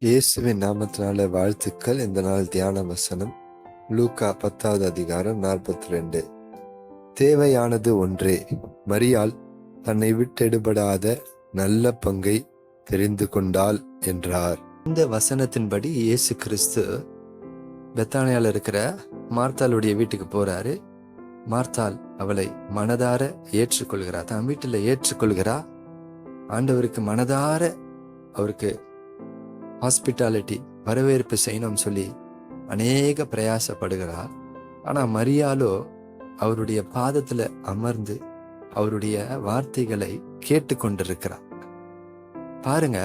இயேசுவின் நாமத்தினால வாழ்த்துக்கள். இந்த நாள் தியான வசனம் லூக்கா 10வது அதிகாரம் 42. தேவையானது ஒன்றே, மரியாள் தன்னை விட்டெடுபடாத நல்ல பங்கை தெரிந்து கொண்டாள் என்றார். இந்த வசனத்தின்படி இயேசு கிறிஸ்து பெத்தானியால இருக்கிற மார்த்தாளுடைய வீட்டுக்கு போறாரு. மார்த்தாள் அவளை மனதார ஏற்றுக்கொள்கிறா, தன் வீட்டில் ஏற்றுக்கொள்கிறா. ஆண்டவருக்கு மனதார அவருக்கு ஹாஸ்பிட்டாலிட்டி வரவேற்பு செய்யணும்னு சொல்லி அநேக பிரயாசப்படுகிறார். ஆனா மரியாளோ அவருடைய பாதத்துல அமர்ந்து அவருடைய வார்த்தைகளை கேட்டு கொண்டிருக்கிறார். பாருங்க,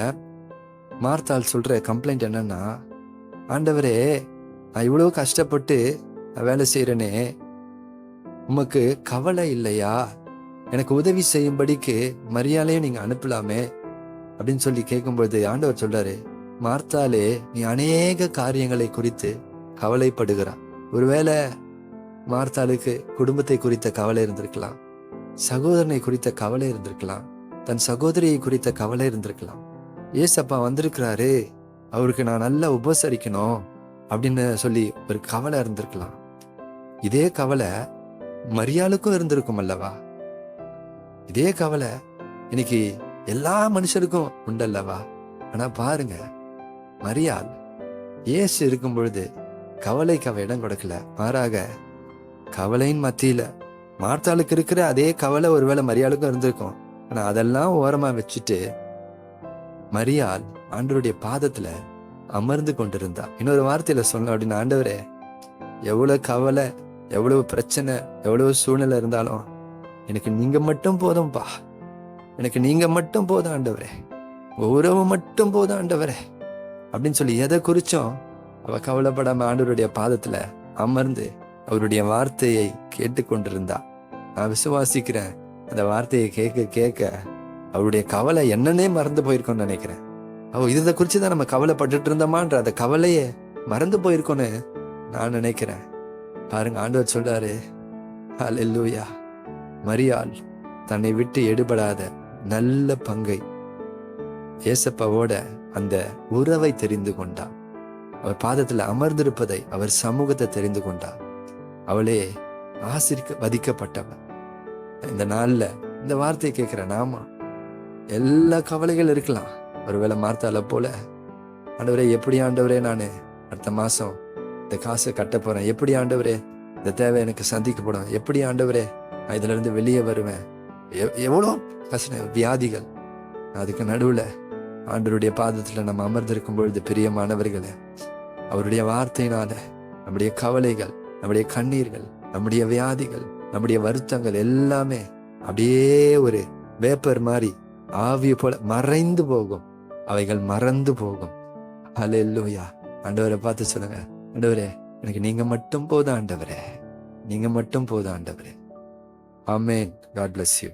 மார்த்தாள் சொல்ற கம்ப்ளைண்ட் என்னன்னா, ஆண்டவரே, நான் இவ்வளவு கஷ்டப்பட்டு வேலை செய்யறேனே, உமக்கு கவலை இல்லையா? எனக்கு உதவி செய்யும்படிக்கு மரியாளையும் நீங்க அனுப்பலாமே அப்படின்னு சொல்லி கேட்கும்போது ஆண்டவர் சொல்றாரு, மார்த்தாலே, நீ அநேக காரியங்களை குறித்து கவலைப்படுகிறான். ஒருவேளை மார்த்தாளுக்கு குடும்பத்தை குறித்த கவலை இருந்திருக்கலாம், சகோதரனை குறித்த கவலை இருந்திருக்கலாம், தன் சகோதரியை குறித்த கவலை இருந்திருக்கலாம். ஏசப்பா வந்திருக்கிறாரு, அவருக்கு நான் நல்லா உபசரிக்கணும் அப்படின்னு சொல்லி ஒரு கவலை இருந்திருக்கலாம். இதே கவலை மரியாளுக்கும் இருந்திருக்கும் அல்லவா? இதே கவலை இன்னைக்கு எல்லா மனுஷருக்கும் உண்டல்லவா? ஆனா பாருங்க, மரியாள் இயேசு இருக்கும் பொழுது கவலைக்கு அவ இடம் கொடுக்கல. மாறாக கவலையின் மத்தியில மார்த்தாளுக்கு இருக்கிற அதே கவலை ஒருவேளை மரியாளுக்கும் இருந்திருக்கும். ஆனா அதெல்லாம் ஓரமா வச்சுட்டு மரியாள் ஆண்டவருடைய பாதத்துல அமர்ந்து கொண்டிருந்தா. இன்னொரு வார்த்தையில சொல்லணும் அப்படின்னு, ஆண்டவரே, எவ்வளவு கவலை, எவ்வளவு பிரச்சனை, எவ்வளவு சூழ்நிலை இருந்தாலும் எனக்கு நீங்க மட்டும் போதும்பா, எனக்கு நீங்க மட்டும் போதும் ஆண்டவரே, உறவு மட்டும் போதும் ஆண்டவரே அப்படின்னு சொல்லி எதை குறிச்சும் அவ கவலைப்படாம ஆண்டவருடைய பாதத்துல அமர்ந்து அவருடைய வார்த்தையை கேட்டு கொண்டிருந்தா. நான் விசுவாசிக்கிறேன், அந்த வார்த்தையை கேட்க கேட்க அவருடைய கவலை என்னன்னே மறந்து போயிருக்கோன்னு நினைக்கிறேன். இதை குறிச்சுதான் நம்ம கவலைப்பட்டுட்டு இருந்தோமான்ற அந்த கவலையே மறந்து போயிருக்கோன்னு நான் நினைக்கிறேன். பாருங்க, ஆண்டவர் சொல்றாரு, ஹல்லேலூயா, மரியாள் தன்னை விட்டு எடுபடாத நல்ல பங்கை, ஏசப்பாவோட அந்த உறவை தெரிந்து கொண்டாள். அவர் பாதத்துல அமர்ந்திருப்பதை, அவர் சமூகத்தை தெரிந்து கொண்டாள். அவளே ஆசீர்வதிக்கப்பட்டவள். இந்த நாள்ல இந்த வார்த்தையை கேட்கிற நாம, எல்லா கவலைகள் இருக்கலாம். ஒருவேளை மார்த்தாளை போல, ஆண்டவரே, எப்படி ஆண்டவரே நான் அடுத்த மாசம் இந்த காசை கட்ட போறேன், எப்படி ஆண்டவரே இந்த தேவை எனக்கு சந்திக்கப்படும், எப்படி ஆண்டவரே நான் இதுல இருந்து வெளியே வருவேன், எவ்வளோ கஷ்டம், வியாதிகள். அதுக்கு நடுவுல ஆண்டவருடைய பாதத்துல நம்ம அமர்ந்திருக்கும் பொழுது, பிரியமானவர்களே, அவருடைய வார்த்தையினால நம்முடைய கவலைகள், நம்முடைய கண்ணீர்கள், நம்முடைய வியாதிகள், நம்முடைய வருத்தங்கள் எல்லாமே அப்படியே ஒரு வேப்பர் மாதிரி ஆவியை போல மறைந்து போகும். அவைகள் மறந்து போகும். ஹல்லேலூயா. ஆண்டவரை பார்த்து சொல்லுங்க, ஆண்டவரே, எனக்கு நீங்க மட்டும் போதும் ஆண்டவரே, நீங்க மட்டும் போதும் ஆண்டவரே. ஆமென். God bless you.